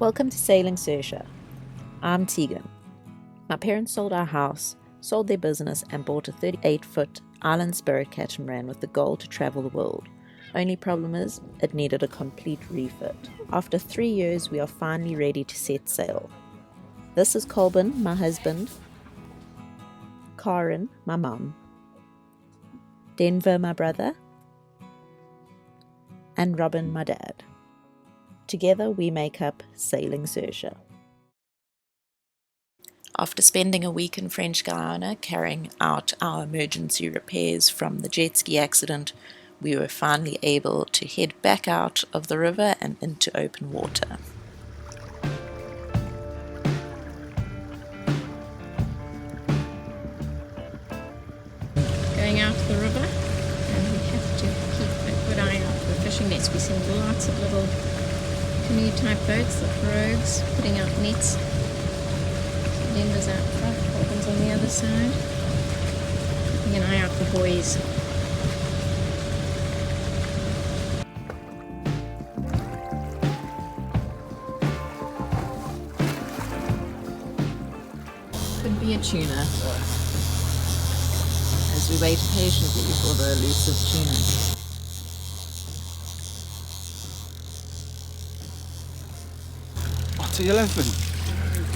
Welcome to Sailing Saoirse. I'm Tegan. My parents sold our house, sold their business, and bought a 38-foot island spirit catamaran with the goal to travel the world. Only problem is, it needed a complete refit. After 3 years, we are finally ready to set sail. This is Colbin, my husband, Karen, my mum, Denver, my brother, and Robin, my dad. Together we make up Sailing Saoirse. After spending a week in French Guiana carrying out our emergency repairs from the jet ski accident, we were finally able to head back out of the river and into open water. Going out of the river, and we have to keep a good eye out for fishing nets. We see lots of little canoe type boats, the pirogues, putting out nets. Denver's out front, Colbin's on the other side. Keeping an eye out for buoys. Could be a tuna. As we wait patiently for the elusive tuna. It's a yellowfin.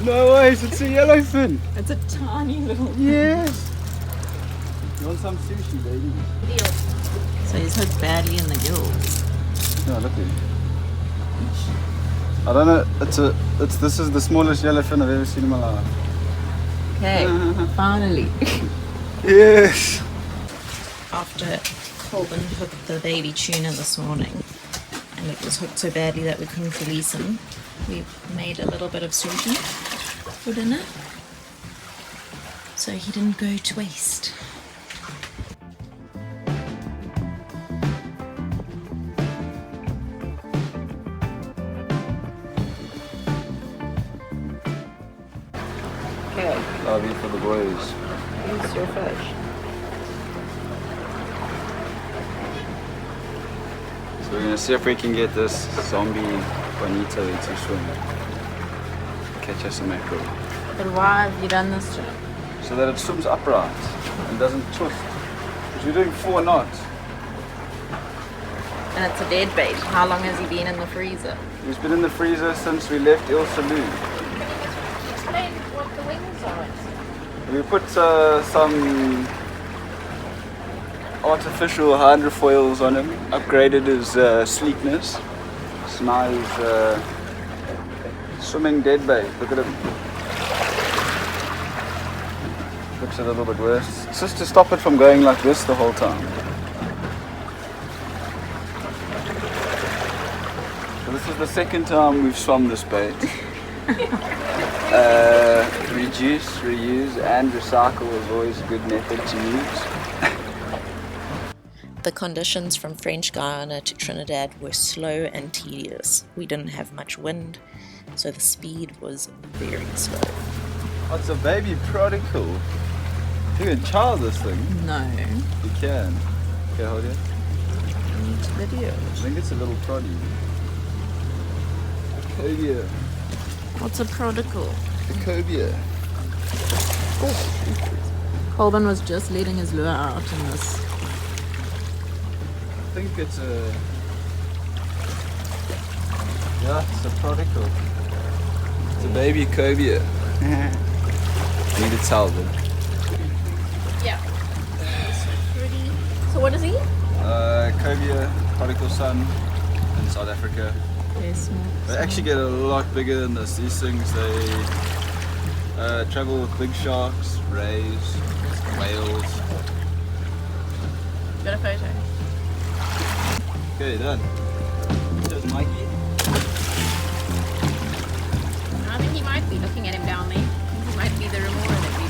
No ways, it's a yellowfin. It's a tiny little... Yes. You want some sushi, baby? So he's hooked badly in the gills. No, look at it. I don't know, this is the smallest yellowfin I've ever seen in my life. Okay, finally. Yes. After Colbin hooked the baby tuna this morning, and it was hooked so badly that we couldn't release him, we made a little bit of sushi for dinner, so he didn't go to waste. Okay, Love you for the boys. here's your fish. So we're gonna see if we can get this zombie bonito to swim. Catch us some mackerel. But why have you done this to him? So that it swims upright and doesn't twist. Because we're doing 4 knots. And it's a dead bait. How long has he been in the freezer? He's been in the freezer since we left Il Saloon. Explain what the wings are. We put some artificial hydrofoils on him, upgraded his sleekness. So now he's swimming dead bait. Look at him. Looks a little bit worse. It's just to stop it from going like this the whole time. So this is the second time we've swum this bait. Reduce, reuse and recycle is always a good method to use. The conditions from French Guiana to Trinidad were slow and tedious. We didn't have much wind, so the speed was very slow. Oh, it's a baby prodigal. You can child this thing. No. You can. Okay, hold it. Video. I think it's a little proddy. Cobia. What's a prodigal? The cobia. Colbin was just letting his lure out in this. I think it's a... Yeah, it's a prodigal. It's a baby cobia. I need to tell them. Yeah. Pretty. So what is he? Cobia, prodigal son in South Africa. Very small. They actually get a lot bigger than this. These things, they travel with big sharks, rays, whales. Got a photo. Okay, done. There's Mikey. I think he might be looking at him down there. He might be the remora that we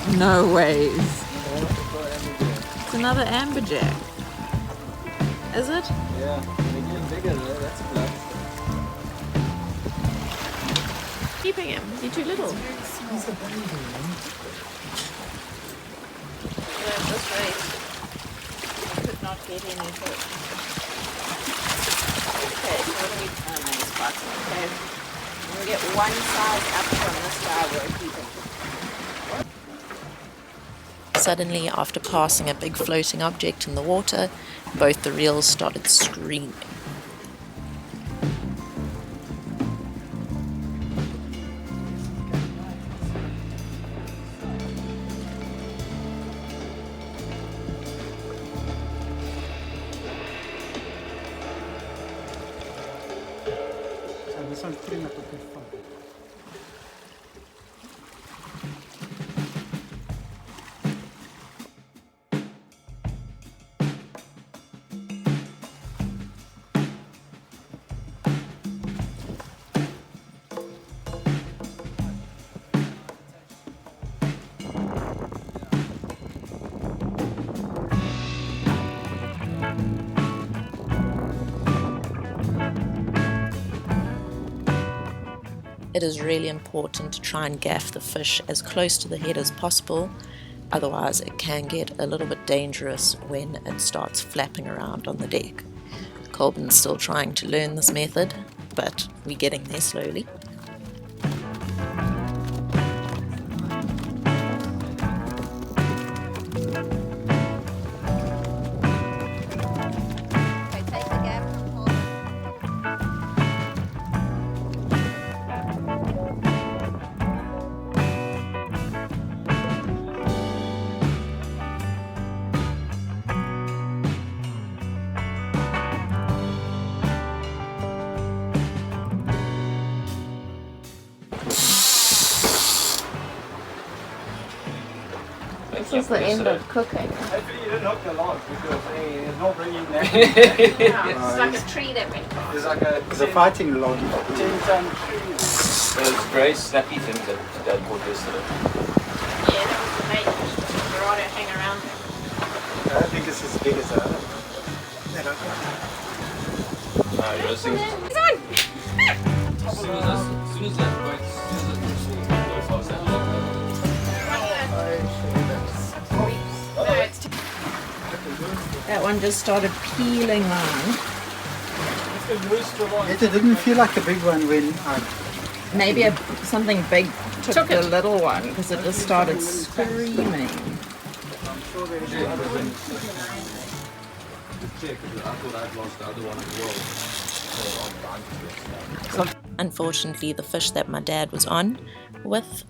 did. No ways. It's another amberjack. Is it? Yeah, medium bigger though, that's black. Keeping him? Is he too little? He's a baby. At this rate, we could not get any fish. Okay, so what do we... Oh, no, it's boxing. Okay. We'll get one size up from this guy we're keeping. Suddenly, after passing a big floating object in the water, both the reels started screaming. This one's pretty much a good fun. It is really important to try and gaff the fish as close to the head as possible, otherwise it can get a little bit dangerous when it starts flapping around on the deck. Colbin's still trying to learn this method, but we're getting there slowly. This is the end of cooking. Hopefully you didn't hook the log because it's not bringing that. It's like a tree that went off. It's like a It's a fighting log. 10-ton tree. Those grey snappy things that Dad bought yesterday. Yeah, that was the bait. They're all to hang around there. I don't think it's as big as that. You're listening. As soon as that bites, That one just started peeling line. It didn't feel like a big one when I... Maybe something big took the little one because it just started screaming. Unfortunately, the fish that my dad was on with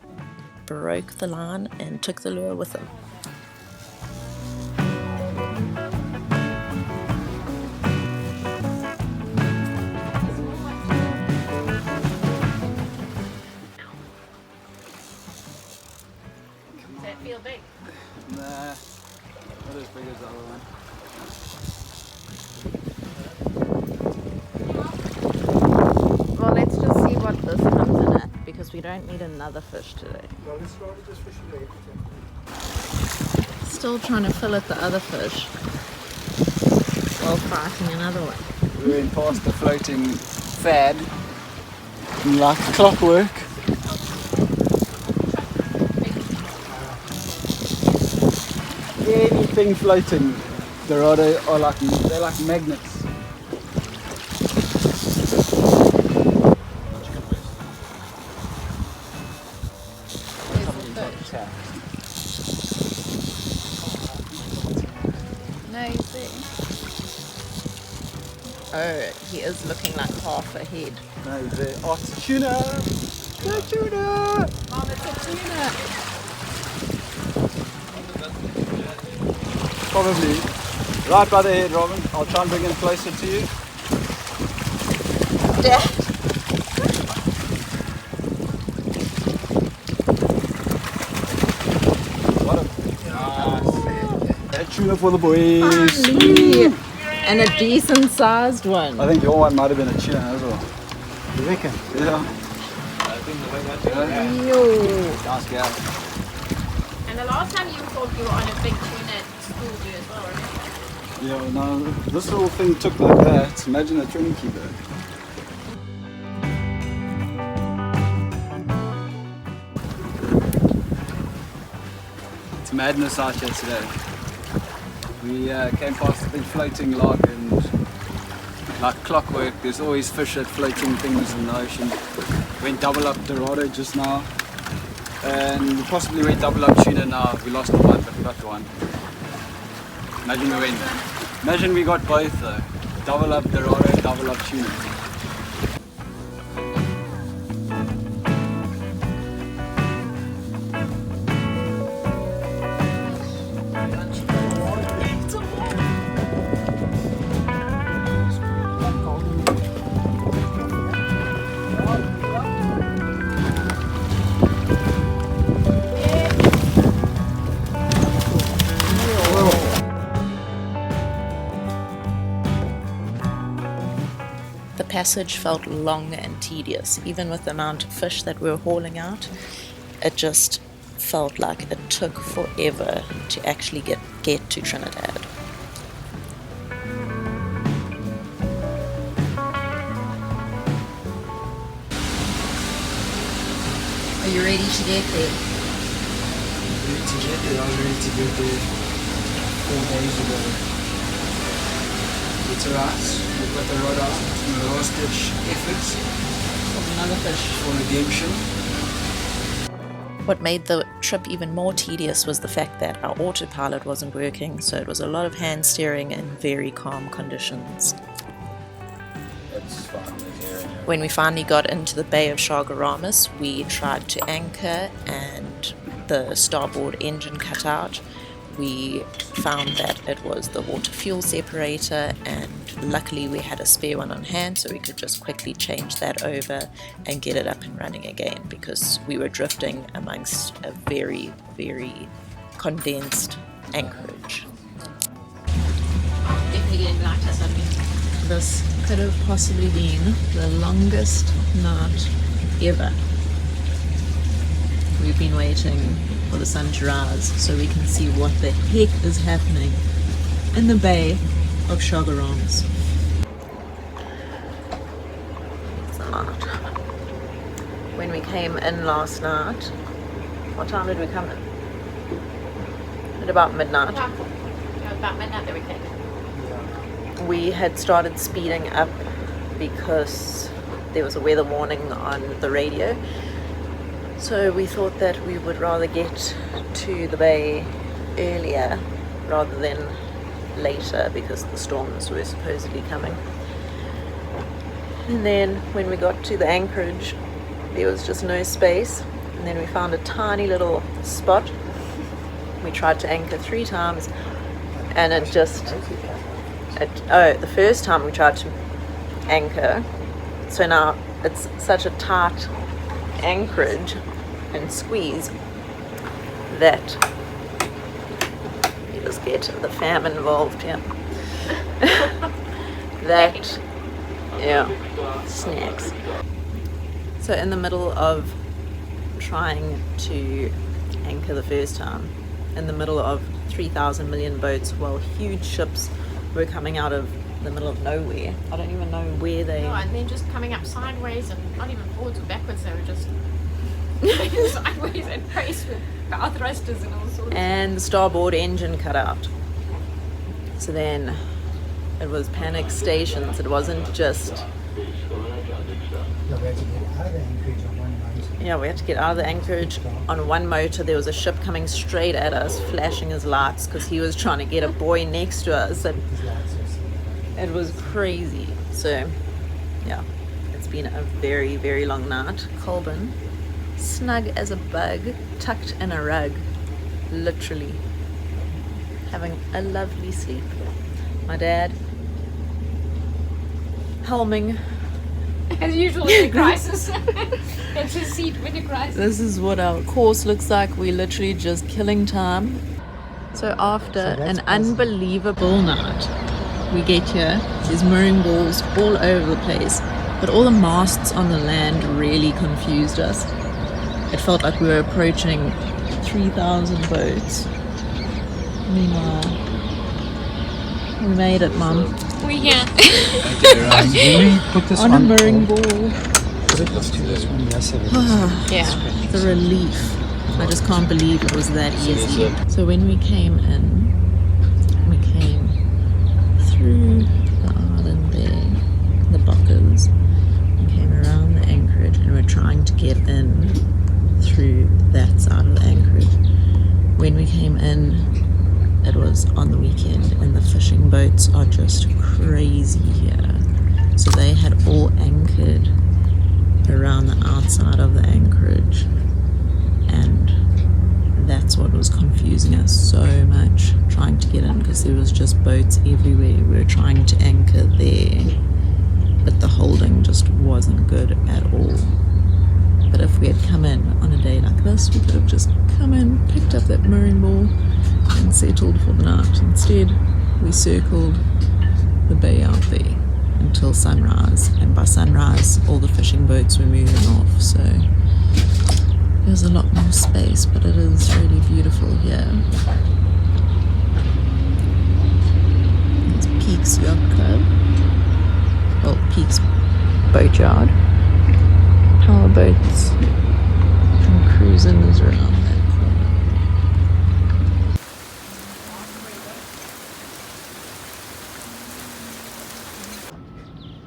broke the line and took the lure with him. Does that feel big? Nah, not as big as the other one. Well, let's just see what this comes in at because we don't need another fish today. Well, let's rather just fish it later. Still trying to fill at the other fish while fighting another one. We went past the floating fad like clockwork. Anything floating, Dorado are like, they're like magnets. No, he's there. Oh, he is looking like half a head. No, there. Oh, it's a tuna! It's a tuna! Mom, it's a tuna! Probably right by the head, Robin. I'll try and bring it closer to you. Dad! What a nice tuna for the boys. Finally! And a decent sized one. I think your one might have been a tuna as well. You reckon? Yeah. Yo. Nice guy. And the last time you thought you were on a big tuna, it schooled you as well, right? Yeah, no, this little thing took like that. Imagine a Trinity bird. It's madness out here today. We came past a big floating log and like clockwork, there's always fish at floating things in the ocean. Went double up Dorado just now. And we possibly went double up tuna now. We lost one, but we got one. Imagine we got both though. Double up Dorado, double up tuna. The passage felt long and tedious, even with the amount of fish that we were hauling out. It just felt like it took forever to actually get to Trinidad. Are you ready to get there? Ready to get there. I was ready to get there 4 days ago. It's alright. We've got the rod out. The last ditch efforts. Another fish. For redemption. What made the trip even more tedious was the fact that our autopilot wasn't working, so it was a lot of hand steering in very calm conditions. That's fine. When we finally got into the Bay of Chaguaramas, we tried to anchor and the starboard engine cut out. We found that it was the water fuel separator, and luckily we had a spare one on hand, so we could just quickly change that over and get it up and running again, because we were drifting amongst a very, very condensed anchorage. Definitely getting lighter suddenly. This could have possibly been the longest night ever. We've been waiting for the sun to rise so we can see what the heck is happening in the Bay of Chaguaramas. When we came in last night, what time did we come in? At about midnight. About midnight that we came in. We had started speeding up because there was a weather warning on the radio. So we thought that we would rather get to the bay earlier rather than later, because the storms were supposedly coming. And then when we got to the anchorage, there was just no space. And then we found a tiny little spot. We tried to anchor 3 times and it just... the first time we tried to anchor, so now it's such a tight anchorage and squeeze that you just get the fam involved here. That, yeah, snacks. So in the middle of trying to anchor the first time, in the middle of 3,000 million boats, while huge ships were coming out of the middle of nowhere. I don't even know where they... No, and then just coming up sideways, and not even forwards or backwards, they were just sideways and faced with bow thrusters and all sorts. And the starboard engine cut out. So then it was panic stations. It wasn't just... Yeah, we had to get out of the anchorage on one motor. There was a ship coming straight at us, flashing his lights because he was trying to get a buoy next to us. And it was crazy. So, yeah, it's been a very, very long night. Colburn, snug as a bug, tucked in a rug, literally having a lovely sleep. My dad, helming. As usual in a crisis. That's his seat with a crisis. This is what our course looks like. We're literally just killing time. So after an unbelievable night, we get here. There's mooring balls all over the place, but all the masts on the land really confused us. It felt like we were approaching 3,000 boats. Meanwhile, We made it, Mum. We're here. When we put this On a one, mooring ball. put it to this one, yes, it is. Yeah. The relief. I just can't believe it was that easy. So when we came in, we came through the island there, the Bockers, and came around the anchorage, and we're trying to get in through that side of the anchorage. When we came in, it was on the weekend, and the fishing boats are just crazy here. So they had all anchored around the outside of the anchorage, and that's what was confusing us so much trying to get in, because there was just boats everywhere. We were trying to anchor there, but the holding just wasn't good at all. But if we had come in on a day like this, we could have just come in, picked up that mooring ball and settled for the night. Instead, we circled the bay out there until sunrise, and by sunrise all the fishing boats were moving off, so there's a lot more space, but it is really beautiful here. It's Peaks Yacht Club, well, Peaks Boatyard. Powerboats and cruisers around that corner.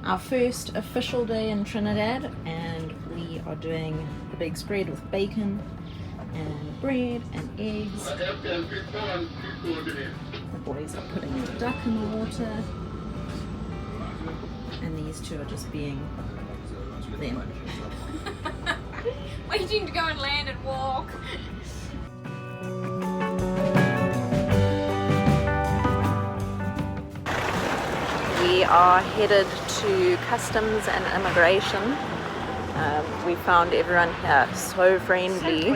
Our first official day in Trinidad, and we are doing the big spread with bacon and bread and eggs. The boys are putting the duck in the water, and these two are just being them. Waiting to go and land and walk. We are headed to customs and immigration. We found everyone here so friendly.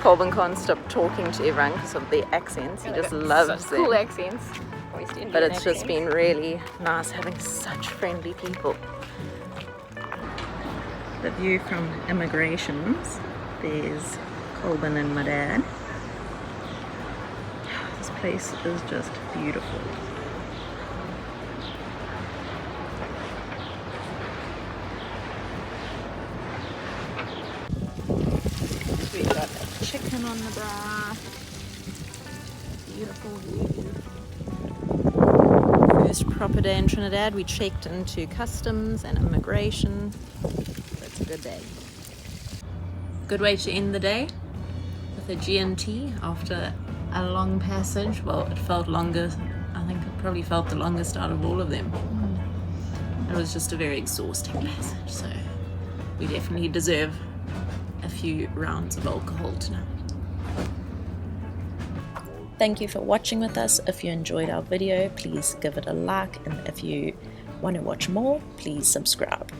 Colvin can't stop talking to everyone because of their accents. He just loves them. Cool accents. But it's just been really nice having such friendly people. The view from immigrations, there's Colvin and my dad. This place is just beautiful. We've got a chicken on the bra. Beautiful view. First proper day in Trinidad. We checked into customs and immigration. It's a good day. Good way to end the day with a G&T after a long passage. Well, it felt longer. I think it probably felt the longest out of all of them. It was just a very exhausting passage, so we definitely deserve a few rounds of alcohol tonight. Thank you for watching with us. If you enjoyed our video, please give it a like, and if you want to watch more, please subscribe.